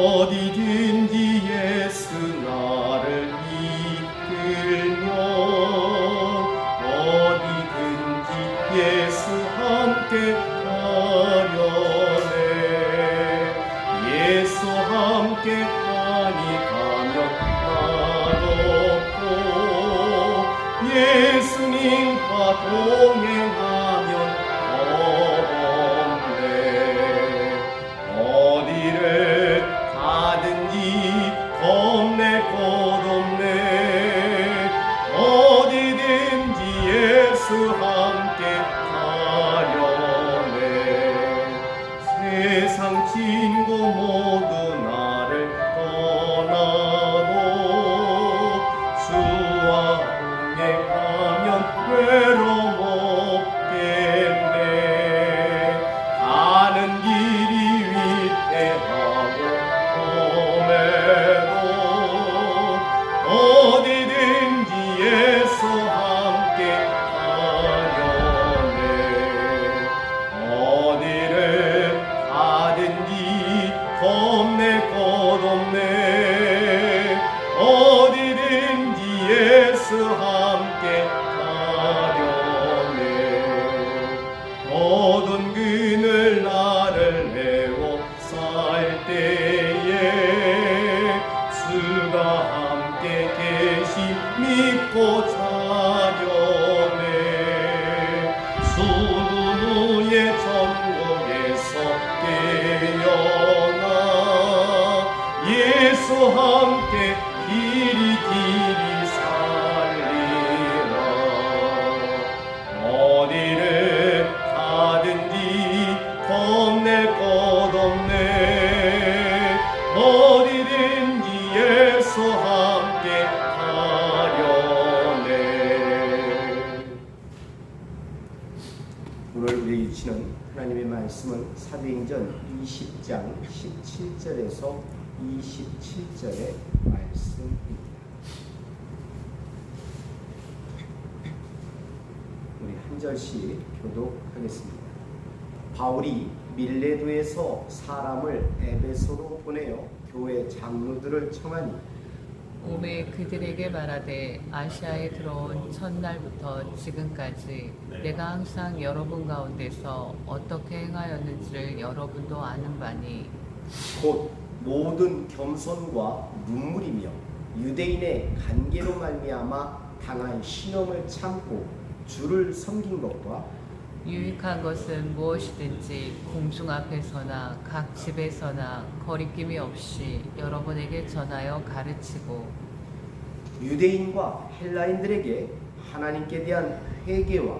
어디든지 예수 나를 이끌면 어디든지 예수 함께 가려네. 예수 함께 하니 가면 맛없고 예수님과 동행하면 어디를 가든지 겁내 것없네. 어디든지 예수 함께 가려네. 세상 친구 모두 나를 떠나도 주와 동행하면 외로움 없겠네. 가는 길이 위태하고 험해도 어디든지 예수 함께 가려네. 어디를 가든지 겁내 것없네. 어디든지 예수 함께 가려네. 어두운 그늘 나를 메워 살 때에 주가 함께 계심 믿고 자려네. 수금 위에 천국에서 깨어나 예수 함께 길이 살리라. 어디를 가든지 겁낼 것 없네. 어디든지 예수 함께 가려네. 오늘 우리에게 주시는 하나님의 말씀은 사도행전 20장 17절에서 27절의 말씀입니다. 우리 한 절씩 교독하겠습니다. 바울이 밀레도에서 사람을 에베소로 보내어 교회 장로들을 청하니 오매 그들에게 말하되 아시아에 들어온 첫날부터 지금까지 내가 항상 여러분 가운데서 어떻게 행하였는지를 여러분도 아는 바니 곧 모든 겸손과 눈물이며 유대인의 관계로 말미암아 당한 시험을 참고 주를 섬긴 것과 유익한 것은 무엇이든지 공중 앞에서나 각 집에서나 거리낌이 없이 여러분에게 전하여 가르치고 유대인과 헬라인들에게 하나님께 대한 회개와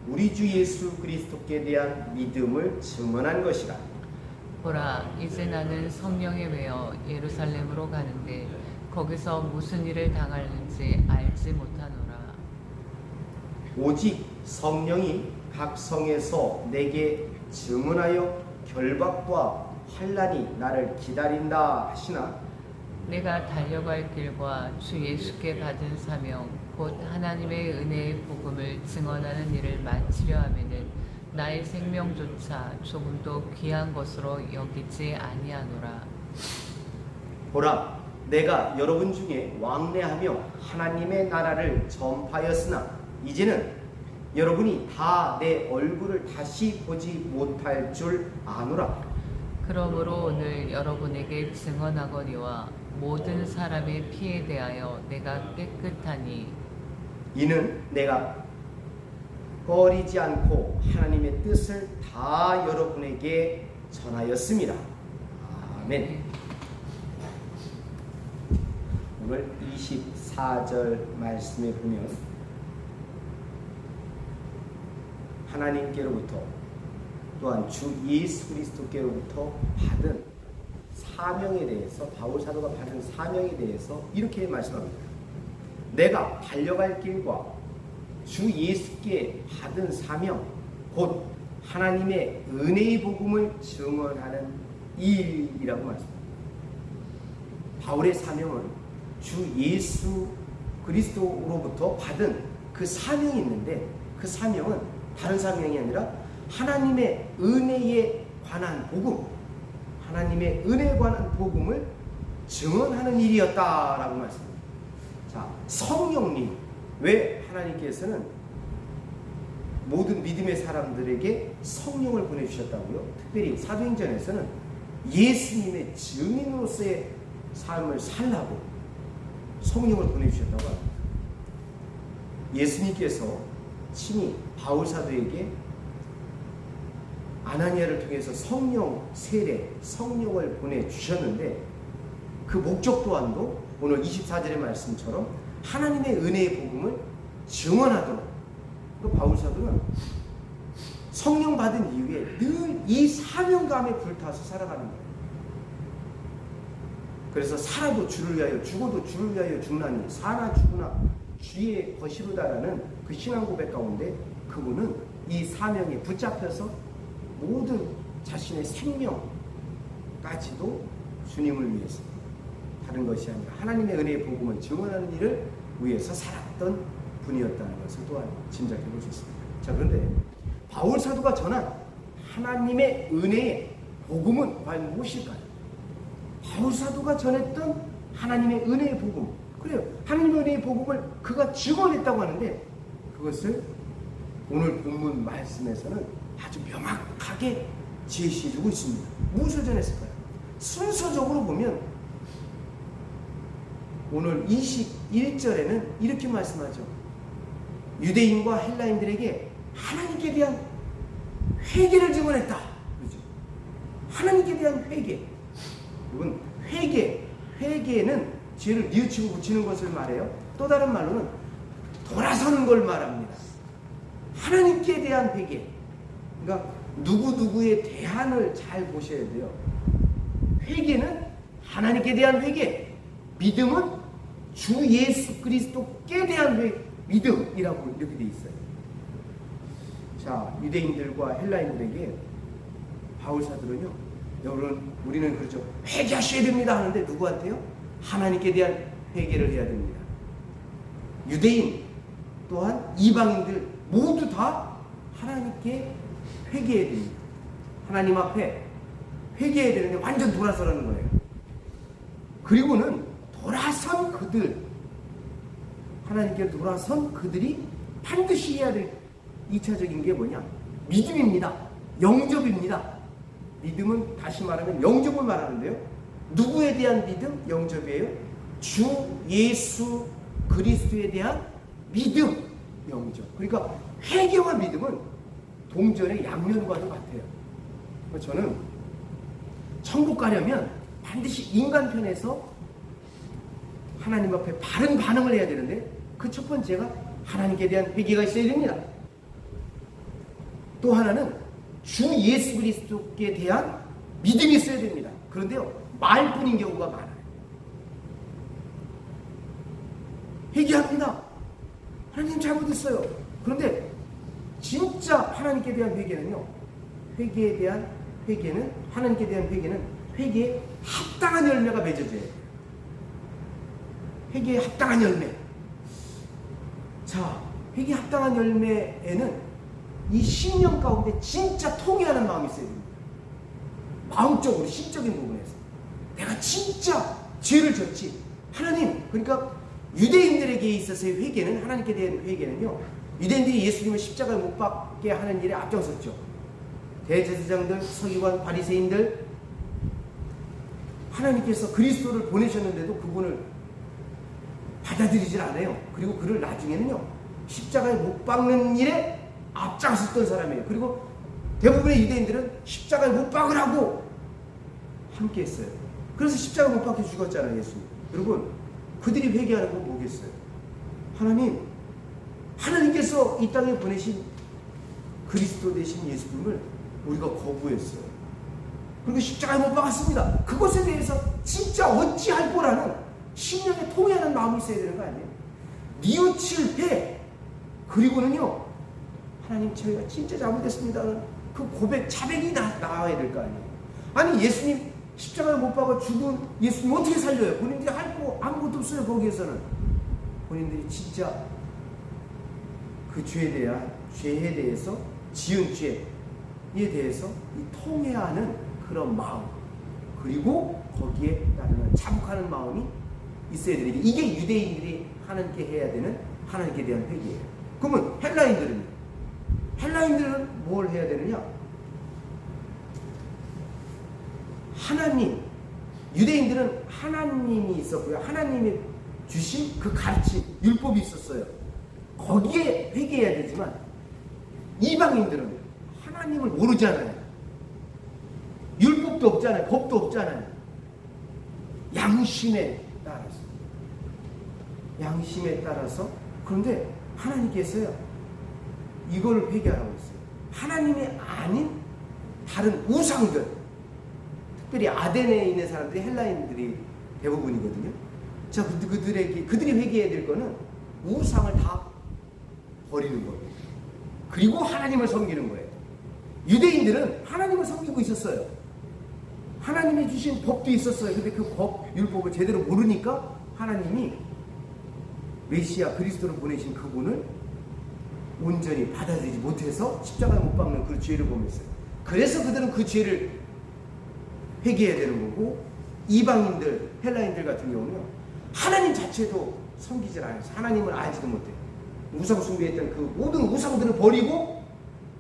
우리 주 예수 그리스도께 대한 믿음을 증언한 것이라. 보라, 이제 나는 성령에 매여 예루살렘으로 가는데 거기서 무슨 일을 당할는지 알지 못하노라. 오직 성령이 각 성에서 내게 증언하여 결박과 환난이 나를 기다린다 하시나 내가 달려갈 길과 주 예수께 받은 사명 곧 하나님의 은혜의 복음을 증언하는 일을 마치려 하면은 나의 생명조차 조금도 귀한 것으로 여기지 아니하노라. 보라, 내가 여러분 중에 왕래하며 하나님의 나라를 전파하였으나 이제는 여러분이 다 내 얼굴을 다시 보지 못할 줄 아노라. 그러므로 오늘 여러분에게 증언하거니와 모든 사람의 피에 대하여 내가 깨끗하니 이는 내가 꺼리지 않고 하나님의 뜻을 다 여러분에게 전하였습니다. 아멘. 오늘 24절 말씀에 보면 하나님께로부터 또한 주 예수 그리스도께로부터 받은 사명에 대해서 바울 사도가 받은 사명에 대해서 이렇게 말씀합니다. 내가 달려갈 길과 주 예수께 받은 사명 곧 하나님의 은혜의 복음을 증언하는 일이라고 말씀합니다. 바울의 사명은 주 예수 그리스도로부터 받은 그 사명이 있는데 그 사명은 다른 사명이 아니라 하나님의 은혜에 관한 복음, 하나님의 은혜에 관한 복음을 증언하는 일이었다라고 말씀합니다. 자, 성령님, 왜 하나님께서는 모든 믿음의 사람들에게 성령을 보내주셨다고요? 특별히 사도행전에서는 예수님의 증인으로서의 삶을 살라고 성령을 보내주셨다고 합니다. 예수님께서 친히 바울 사도에게 아나니아를 통해서 성령 세례, 성령을 보내주셨는데 그 목적 또한도 오늘 24절의 말씀처럼 하나님의 은혜의 복음을 증언하도록, 또 바울 사도는 성령 받은 이후에 늘 이 사명감에 불타서 살아가는 거예요. 그래서 살아도 주를 위하여 죽어도 주를 위하여 죽나니 사나 죽으나 주의 것이로다라는 그 신앙 고백 가운데 그분은 이 사명에 붙잡혀서 모든 자신의 생명까지도 주님을 위해서, 다른 것이 아니라 하나님의 은혜의 복음을 증언하는 일을 위해서 살았던 분이었다는 것을 또한 짐작해 볼 수 있습니다. 자, 그런데 바울 사도가 전한 하나님의 은혜의 복음은 과연 무엇일까요? 바울 사도가 전했던 하나님의 은혜의 복음, 그래요, 하나님의 은혜의 복음을 그가 증언했다고 하는데 그것을 오늘 본문 말씀에서는 아주 명확하게 제시해주고 있습니다. 무엇을 전했을까요? 순서적으로 보면 오늘 21절에는 이렇게 말씀하죠. 유대인과 헬라인들에게 하나님께 대한 회개를 증언했다. 그렇죠? 하나님께 대한 회개. 여러분, 회개는 죄를 뉘우치고 고치는 것을 말해요. 또 다른 말로는 돌아서는 걸 말합니다. 하나님께 대한 회개. 그러니까 누구누구의 대안을 잘 보셔야 돼요. 회개는 하나님께 대한 회개, 믿음은 주 예수 그리스도께 대한 믿음이라고 이렇게 돼 있어요. 자, 유대인들과 헬라인들에게 바울 사도는요, 여러분, 우리는 그렇죠, 회개하셔야 됩니다 하는데 누구한테요? 하나님께 대한 회개를 해야 됩니다. 유대인 또한 이방인들 모두 다 하나님께 회개해야 됩니다. 하나님 앞에 회개해야 되는데 완전 돌아서라는 거예요. 그리고는 돌아선 그들, 하나님께 돌아선 그들이 반드시 해야 될 2차적인 게 뭐냐? 믿음입니다. 영접입니다. 믿음은 다시 말하면 영접을 말하는데요. 누구에 대한 믿음? 영접이에요. 주 예수 그리스도에 대한 믿음, 영접. 그러니까 회개와 믿음은 동전의 양면과도 같아요. 저는 천국 가려면 반드시 인간 편에서 하나님 앞에 바른 반응을 해야 되는데 그 첫 번째가 하나님께 대한 회개가 있어야 됩니다. 또 하나는 주 예수 그리스도께 대한 믿음이 있어야 됩니다. 그런데요, 말뿐인 경우가 많아요. 회개합니다. 하나님 잘못했어요. 그런데 진짜 하나님께 대한 회개는요, 회개에 대한 회개는, 하나님께 대한 회개는 회개에 합당한 열매가 맺어져요. 회개에 합당한 열매. 자, 회개에 합당한 열매에는 이 심령 가운데 진짜 통회하는 마음이 있어야 됩니다. 마음적으로, 심적인 부분에서 내가 진짜 죄를 졌지. 하나님, 그러니까 유대인들에게 있어서의 회개는, 하나님께 대한 회개는요, 유대인들이 예수님을 십자가에 못 박게 하는 일에 앞장섰죠. 대제사장들, 서기관, 바리새인들, 하나님께서 그리스도를 보내셨는데도 그분을 받아들이질 않아요. 그리고 그를 나중에는요, 십자가에 못 박는 일에 앞장섰던 사람이에요. 그리고 대부분의 유대인들은 십자가에 못 박으라고 함께 했어요. 그래서 십자가에 못 박혀 죽었잖아요, 예수님. 여러분, 그들이 회개하는 건 뭐겠어요? 하나님께서 이 땅에 보내신 그리스도 되신 예수님을 우리가 거부했어요. 그리고 십자가에 못 박았습니다. 그것에 대해서 진짜 어찌할 거라는 심령에 통회하는 마음이 있어야 되는 거 아니에요? 뉘우칠 때, 그리고는요, 하나님, 저희가 진짜 잘못했습니다는 그 고백, 자백이 나와야 될 거 아니에요? 아니, 예수님 십자가에 못 박아 죽은 예수님 어떻게 살려요? 본인들이 할 거 아무것도 없어요. 거기에서는 본인들이 진짜 그 죄에 대해서, 지은 죄에 대해서 이 통회하는 그런 마음, 그리고 거기에 따르는 자복하는 마음이 있어야 되는 게 이게 유대인들이 하나님께 해야 되는 하나님께 대한 회개예요. 그러면 헬라인들은 뭘 해야 되느냐? 하나님, 유대인들은 하나님이 있었고요. 하나님이 주신 그 가르침, 율법이 있었어요. 거기에 회개해야 되지만 이방인들은 하나님을 모르잖아요. 율법도 없잖아요. 법도 없잖아요. 양심에 따라서 그런데 하나님께서요 이걸 회개하라고 했어요. 하나님이 아닌 다른 우상들, 특별히 아덴에 있는 사람들이 헬라인들이 대부분이거든요. 자, 그들이 회개해야 될 거는 우상을 다 버리는 거예요. 그리고 하나님을 섬기는 거예요. 유대인들은 하나님을 섬기고 있었어요. 하나님이 주신 법도 있었어요. 근데 그 법, 율법을 제대로 모르니까 하나님이 메시아 그리스도를 보내신 그분을 온전히 받아들이지 못해서 십자가에 못 박는 그 죄를 범했어요. 그래서 그들은 그 죄를 회개해야 되는 거고, 이방인들, 헬라인들 같은 경우는 하나님 자체도 섬기질 않아요. 하나님을 알지도 못해요. 우상 숭배했던 그 모든 우상들을 버리고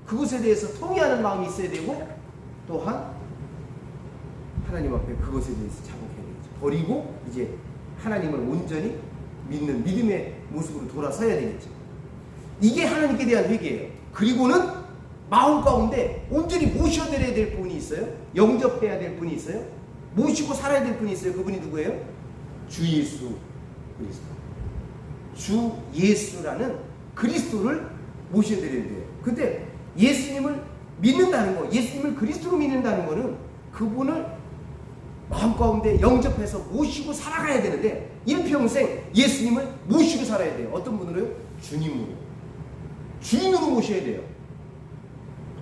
그것에 대해서 통회하는 마음이 있어야 되고, 또한 하나님 앞에 그것에 대해서 자복해야 되겠죠. 버리고 이제 하나님을 온전히 믿는 믿음의 모습으로 돌아서야 되겠죠. 이게 하나님께 대한 회개예요. 그리고는 마음 가운데 온전히 모셔드려야 될 분이 있어요. 영접해야 될 분이 있어요. 모시고 살아야 될 분이 있어요. 그분이 누구예요? 주 예수 그리스도. 주 예수라는 그리스도를 모셔드려야 돼요. 근데 예수님을 믿는다는 거, 예수님을 그리스도로 믿는다는 거는 그분을 마음 가운데 영접해서 모시고 살아가야 되는데, 일평생 예수님을 모시고 살아야 돼요. 어떤 분으로요? 주님으로. 주인으로 모셔야 돼요.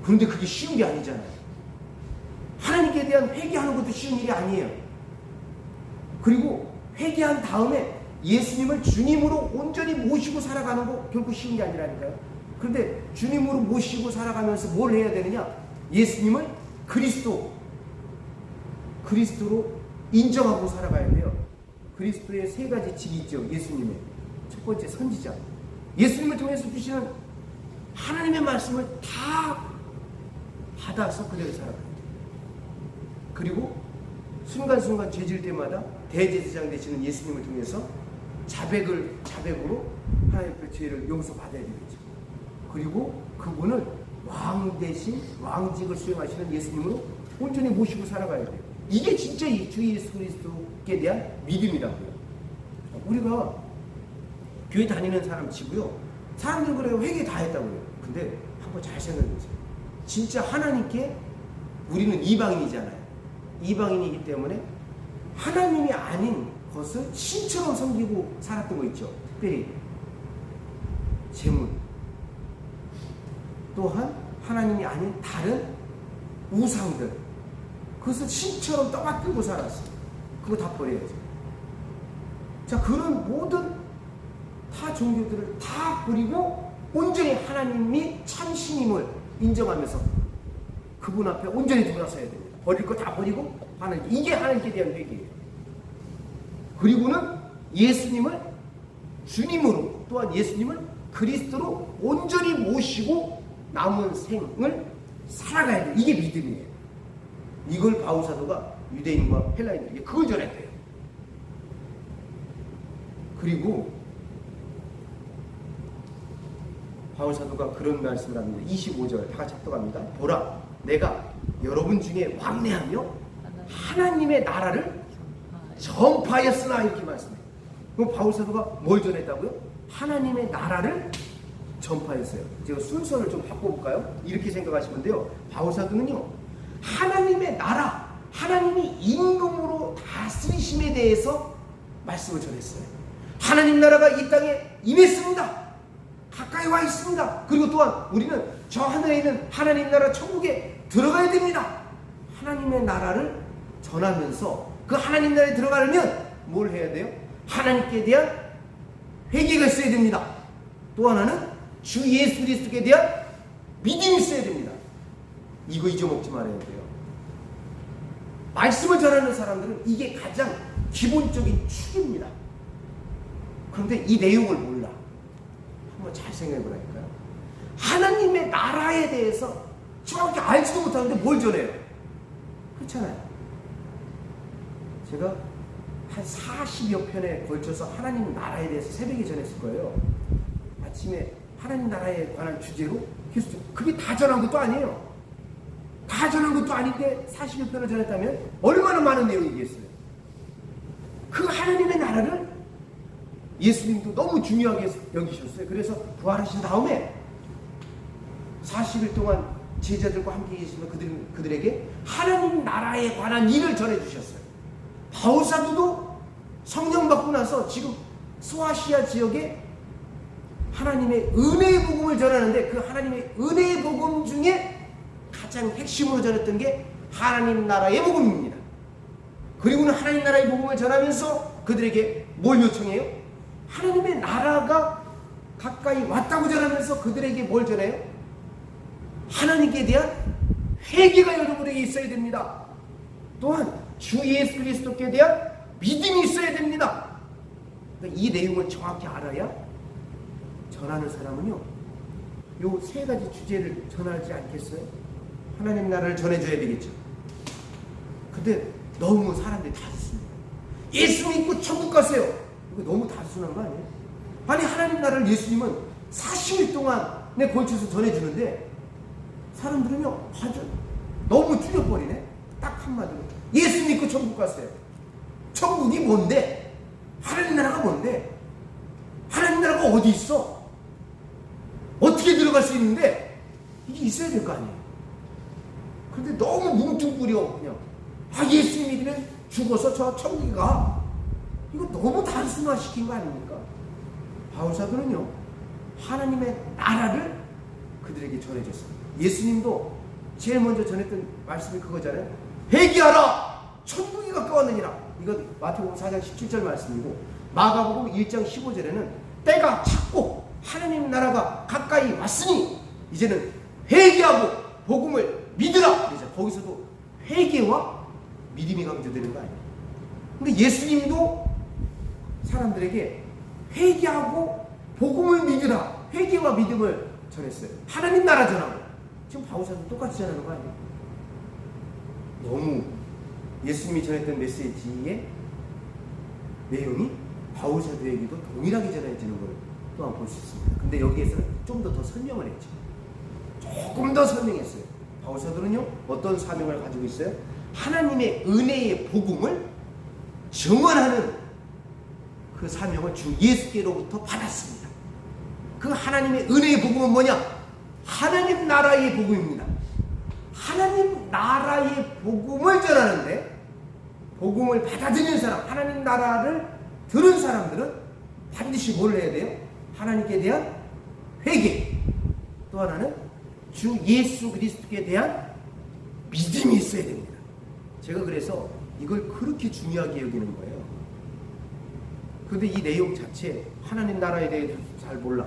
그런데 그게 쉬운 게 아니잖아요. 하나님께 대한 회개하는 것도 쉬운 일이 아니에요. 그리고 회개한 다음에 예수님을 주님으로 온전히 모시고 살아가는 거 결코 쉬운 게 아니라니까요. 그런데 주님으로 모시고 살아가면서 뭘 해야 되느냐? 예수님을 그리스도로 인정하고 살아가야 돼요. 그리스도의 세 가지 질이 있죠. 예수님의 첫 번째 선지자. 예수님을 통해서 주시는 하나님의 말씀을 다 받아서 그대로 살아가야 돼요. 그리고 순간순간 죄질 때마다 대제사장 되시는 예수님을 통해서 자백으로 하나님의 죄를 용서받아야 되겠죠. 그리고 그분을 왕 대신 왕직을 수행하시는 예수님으로 온전히 모시고 살아가야 돼요. 이게 진짜 이 주 예수 그리스도께 대한 믿음이라고요. 우리가 교회 다니는 사람 치고요, 사람들 그래요, 회개 다 했다고요. 근데 한번 잘 생각해보세요. 진짜 하나님께, 우리는 이방인이잖아요. 이방인이기 때문에 하나님이 아닌 것을 신처럼 섬기고 살았던 거 있죠. 특별히 재물, 또한 하나님이 아닌 다른 우상들, 그것을 신처럼 떠받들고 살았어요. 그거 다 버려야죠. 자, 그런 모든 타 종교들을 다 버리고 온전히 하나님이 참신임을 인정하면서 그분 앞에 온전히 돌아서야 됩니다. 버릴 거 다 버리고 하나님, 이게 하나님께 대한 회개예요. 그리고는 예수님을 주님으로, 또한 예수님을 그리스도로 온전히 모시고 남은 생을 살아가야 돼요. 이게 믿음이에요. 이걸 바울사도가 유대인과 헬라인들에게 그걸 전했대요. 그리고 바울사도가 그런 말씀을 합니다. 25절 다 같이 합독합니다. 보라, 내가 여러분 중에 왕래하며 하나님의 나라를 전파하였으나, 이렇게 말씀해요. 그럼 바울사도가 뭘 전했다고요? 하나님의 나라를 전파했어요. 제가 순서를 좀 바꿔볼까요? 이렇게 생각하시면 돼요. 바울사도는요, 하나님의 나라, 하나님이 임금으로 다스리심에 대해서 말씀을 전했어요. 하나님 나라가 이 땅에 임했습니다. 가까이 와 있습니다. 그리고 또한 우리는 저 하늘에 있는 하나님 나라 천국에 들어가야 됩니다. 하나님의 나라를 전하면서 그 하나님 나라에 들어가려면 뭘 해야 돼요? 하나님께 대한 회개가 있어야 됩니다. 또 하나는 주 예수 그리스도에 대한 믿음이 있어야 됩니다. 이거 잊어먹지 말아야 돼요. 말씀을 전하는 사람들은 이게 가장 기본적인 축입니다. 그런데 이 내용을 몰라. 한번 잘 생각해 보라니까요. 하나님의 나라에 대해서 정확히 알지도 못하는데 뭘 전해요? 그렇잖아요. 제가 한 40여 편에 걸쳐서 하나님 나라에 대해서 새벽에 전했을 거예요. 아침에 하나님 나라에 관한 주제로 계속. 그게 다 전한 것도 아니에요. 다 전한 것도 아닌데 40여 편을 전했다면 얼마나 많은 내용이겠어요. 그 하나님의 나라를 예수님도 너무 중요하게 여기셨어요. 그래서 부활하신 다음에 40일 동안 제자들과 함께 계시면 그들에게 하나님 나라에 관한 일을 전해주셨어요. 바울사도도 성령 받고 나서 지금 소아시아 지역에 하나님의 은혜의 복음을 전하는데 그 하나님의 은혜의 복음 중에 가장 핵심으로 전했던 게 하나님 나라의 복음입니다. 그리고는 하나님 나라의 복음을 전하면서 그들에게 뭘 요청해요? 하나님의 나라가 가까이 왔다고 전하면서 그들에게 뭘 전해요? 하나님께 대한 회개가 여러분에게 있어야 됩니다. 또한 주 예수 그리스도께 대한 믿음이 있어야 됩니다. 그러니까 이 내용을 정확히 알아야 전하는 사람은요, 요 세 가지 주제를 전하지 않겠어요? 하나님 나라를 전해줘야 되겠죠. 근데 너무 사람들이 다sus습니다. 예수 믿고 천국 가세요. 이거 너무 다순한 거 아니에요? 아니 하나님 나라를 예수님은 40일 동안에 걸쳐서 전해주는데 사람들은요 아주 너무 줄여버리네. 딱 한마디로 예수 믿고 천국 가세요. 천국이 뭔데? 하나님 나라가 뭔데? 하나님 나라가 어디 있어? 어떻게 들어갈 수 있는데? 이게 있어야 될 거 아니에요. 근데 너무 뭉뚱그려 그냥 예수 믿으면 죽어서 저 천국에 가. 이거 너무 단순화시킨 거 아닙니까? 바울사도는요 하나님의 나라를 그들에게 전해줬어요. 예수님도 제일 먼저 전했던 말씀이 그거잖아요. 회개하라 천국이 가까웠느니라. 이거 마태복음 4장 17절 말씀이고 마가복음 1장 15절에는 때가 찼고 하나님 나라가 가까이 왔으니 이제는 회개하고 복음을 믿으라. 그래서 거기서도 회개와 믿음이 강조되는 거 아니에요. 근데 예수님도 사람들에게 회개하고 복음을 믿으라. 회개와 믿음을 전했어요. 하나님 나라 전하고. 지금 바울사도 똑같이 전하는 거 아니에요. 너무 예수님이 전했던 메시지의 내용이 바울사도에게도 동일하게 전해지는 걸 또한 볼 수 있습니다. 근데 여기에서는 좀 더 설명을 했죠. 조금 더 설명했어요. 바울사도는요 어떤 사명을 가지고 있어요? 하나님의 은혜의 복음을 증언하는 그 사명을 주 예수께로부터 받았습니다. 그 하나님의 은혜의 복음은 뭐냐? 하나님 나라의 복음입니다. 하나님 나라의 복음을 전하는데 복음을 받아들이는 사람, 하나님 나라를 들은 사람들은 반드시 뭘 해야 돼요? 하나님께 대한 회개, 또 하나는 주 예수 그리스도께 대한 믿음이 있어야 됩니다. 제가 그래서 이걸 그렇게 중요하게 여기는 거예요. 그런데 이 내용 자체 하나님 나라에 대해서 잘 몰라.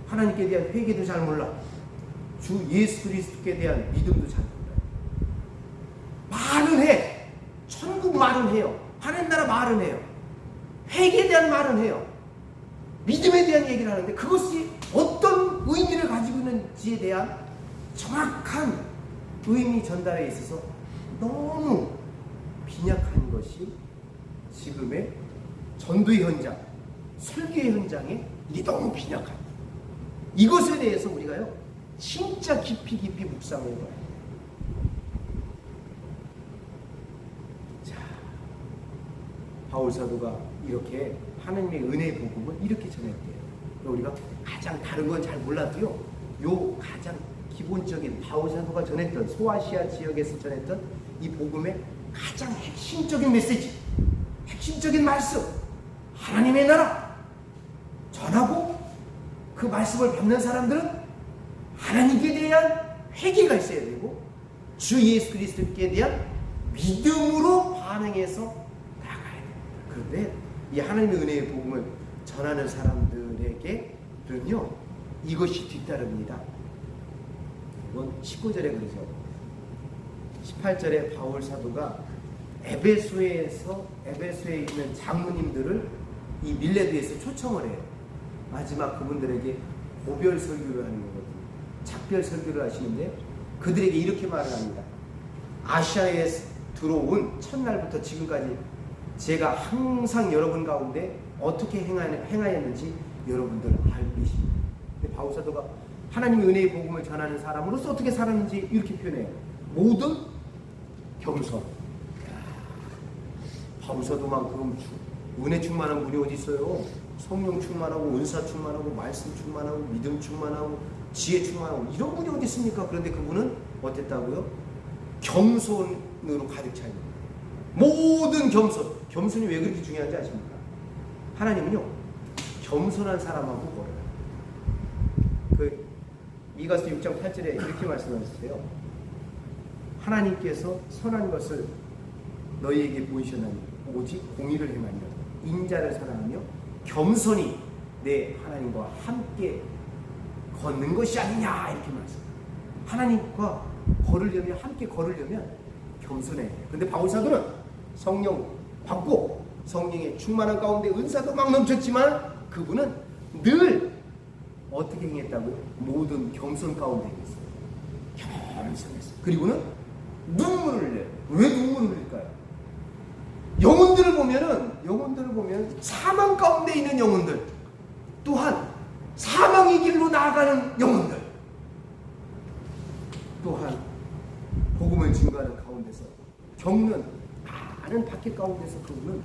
하나님께 대한 회개도 잘 몰라. 주 예수 그리스도께 대한 믿음도 잘 몰라요. 말은 해. 천국 말은 해요. 하나님 나라 말은 해요. 회개에 대한 말은 해요. 믿음에 대한 얘기를 하는데 그것이 어떤 의미를 가지고 있는지에 대한 정확한 의미 전달에 있어서 너무 빈약한 것이 지금의 전도의 현장, 설교의 현장에 이게 너무 빈약합니다. 이것에 대해서 우리가요 진짜 깊이 묵상해 봐요. 자, 바울 사도가 이렇게 하나님의 은혜의 복음을 이렇게 전했대요. 우리가 가장 다른 건 잘 몰라도요, 요 가장 기본적인 바울 사도가 전했던 소아시아 지역에서 전했던 이 복음의 가장 핵심적인 메시지, 핵심적인 말씀, 하나님의 나라 전하고 그 말씀을 받는 사람들은 하나님께 대한 회개가 있어야 되고 주 예수 그리스도께 대한 믿음으로 반응해서 나가야 됩니다. 그런데 이 하나님의 은혜의 복음을 전하는 사람들에게는요 이것이 뒤따릅니다. 이건 19절에 그러죠. 18절에 바울 사도가 에베소에 있는 장로님들을 이 밀레드에서 초청을 해요. 마지막 그분들에게 고별 설교를 하는 거거든요. 작별 설교를 하시는데 그들에게 이렇게 말을 합니다. 아시아에 들어온 첫날부터 지금까지 제가 항상 여러분 가운데 어떻게 행하였는지 여러분들 알고 계십니다. 바울 사도가 하나님의 은혜의 복음을 전하는 사람으로서 어떻게 살았는지 이렇게 표현해요. 모든 겸손. 바울 사도만큼 은혜 충만한 분이 어디 있어요? 성령 충만하고 은사 충만하고 말씀 충만하고 믿음 충만하고 지혜 충만하고 이런 분이 어디 있습니까? 그런데 그분은 어땠다고요? 겸손으로 가득 차 있는 거예요. 모든 겸손. 겸손이 왜 그렇게 중요한지 아십니까? 하나님은요 겸손한 사람하고 걸어요. 그 미가서 6장 8절에 이렇게 말씀하셨어요. 하나님께서 선한 것을 너희에게 보이셨나니 오직 공의를 행하며 인자를 사랑하며 겸손히 내 하나님과 함께 걷는 것이 아니냐 이렇게 말씀해요. 하나님과 걸으려면 함께 걸으려면 겸손해야 돼요. 근데 바울 사도는 성령 받고 성령의 충만한 가운데 은사도 막 넘쳤지만 그분은 늘 어떻게 행했다고요? 모든 겸손 가운데 있어요. 겸손했어요. 그리고는 눈물을 흘려요. 왜 눈물을 흘릴까요? 영혼들을 보면 사망 가운데 있는 영혼들, 또한 사망의 길로 나아가는 영혼들, 또한 복음을 증거하는 가운데서 겪는 많은 박해 가운데서 그분은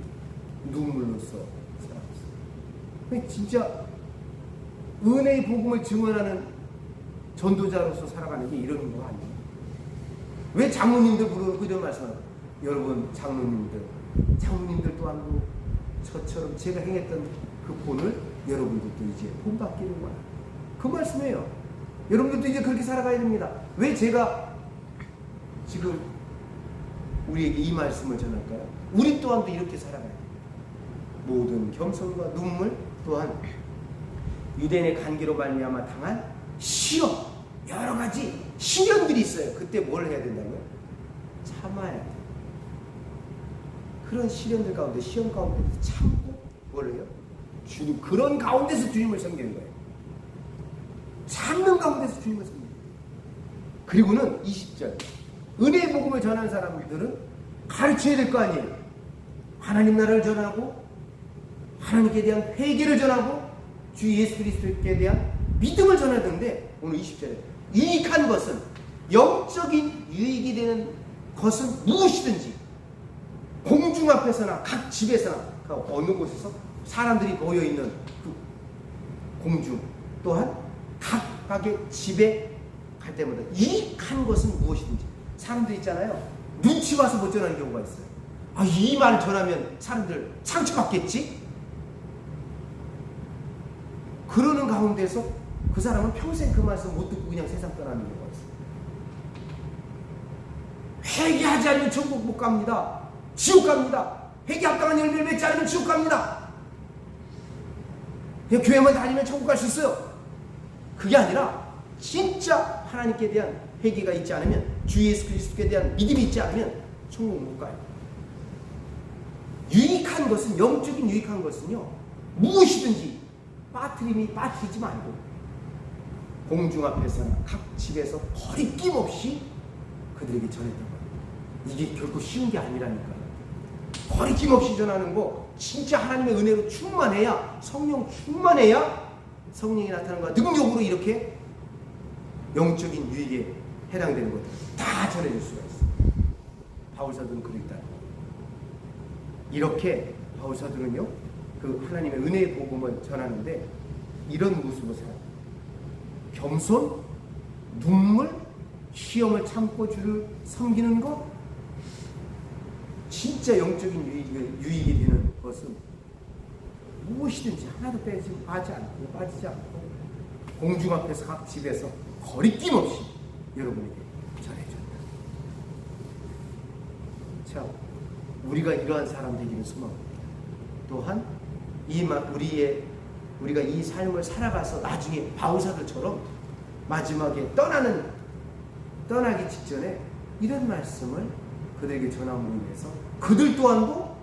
눈물로써 살아갔어요. 진짜 은혜의 복음을 증언하는 전도자로서 살아가는 게 이런 거 아니에요? 왜 장로님들 부르고 이런 말씀을 여러분 장로님들 또한 저처럼 제가 행했던 그 본을 여러분들도 이제 본받기를 원해요. 그 말씀이에요. 여러분들도 이제 그렇게 살아가야 됩니다. 왜 제가 지금 우리에게 이 말씀을 전할까요? 우리 또한도 이렇게 살아가야 돼요. 모든 겸손과 눈물, 또한 유대인의 간계로 말미암아 당한 시험, 여러 가지 시련들이 있어요. 그때 뭘 해야 된다고요? 참아야 돼요. 그런 시련들 가운데, 시험 가운데 참고 뭘 해요? 주님, 그런 가운데서 주님을 섬기는 거예요. 참는 가운데서 주님을 섬기는 거예요. 그리고는 20절 은혜의 복음을 전하는 사람들은 가르쳐야 될 거 아니에요. 하나님 나라를 전하고 하나님께 대한 회개를 전하고 주 예수 그리스도께 대한 믿음을 전해야 되는데 오늘 20절에 유익한 것은 영적인 유익이 되는 것은 무엇이든지 공중 앞에서나 각 집에서나 어느 곳에서 사람들이 모여있는 그 공중 또한 각각의 집에 갈 때마다 유익한 것은 무엇이든지 사람들 있잖아요. 눈치 봐서 못 전하는 경우가 있어요. 이 말을 전하면 사람들 상처받겠지? 그러는 가운데서 그 사람은 평생 그 말씀 못 듣고 그냥 세상 떠나는 경우가 있어요. 회개하지 않으면 천국 못 갑니다. 지옥 갑니다. 회개 합당한 열매를 맺지 않으면 지옥 갑니다. 그냥 교회만 다니면 천국 갈 수 있어요. 그게 아니라 진짜 하나님께 대한 회개가 있지 않으면 주 예수 그리스도께 대한 믿음이 있지 않으면 천국 못 가요. 유익한 것은 영적인 유익한 것은요 무엇이든지 빠뜨리지 말고 공중 앞에서나 각 집에서 거리낌 없이 그들에게 전했던 거예요. 이게 결코 쉬운 게 아니라니까요. 거리낌 없이 전하는 거 진짜 하나님의 은혜로 충만해야 성령 충만해야 성령이 나타나는 거야. 능력으로 이렇게 영적인 유익에 해당되는 것들 다 전해줄 수가 있어요. 바울사도는 그랬다. 이렇게 바울사도는요 그 하나님의 은혜의 복음을 전하는데 이런 모습을 살아요. 겸손, 눈물, 시험을 참고 주를 섬기는 것, 진짜 영적인 유익이 되는 것은 무엇이든지 하나도 빠지지 않고 공중 앞에서 각 집에서 거리낌 없이 여러분에게 전해준다. 자, 우리가 이러한 사람 되기를 소망합니다. 또한 우리가 이 삶을 살아가서 나중에 바울사도처럼 마지막에 떠나기 직전에 이런 말씀을 그들에게 전함으로 인해서 그들 또한도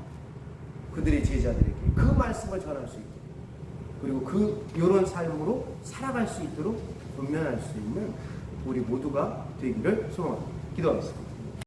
그들의 제자들에게 그 말씀을 전할 수 있도록, 그리고 이런 삶으로 살아갈 수 있도록 권면할 수 있는 우리 모두가 되기를 소망합니다. 기도하겠습니다.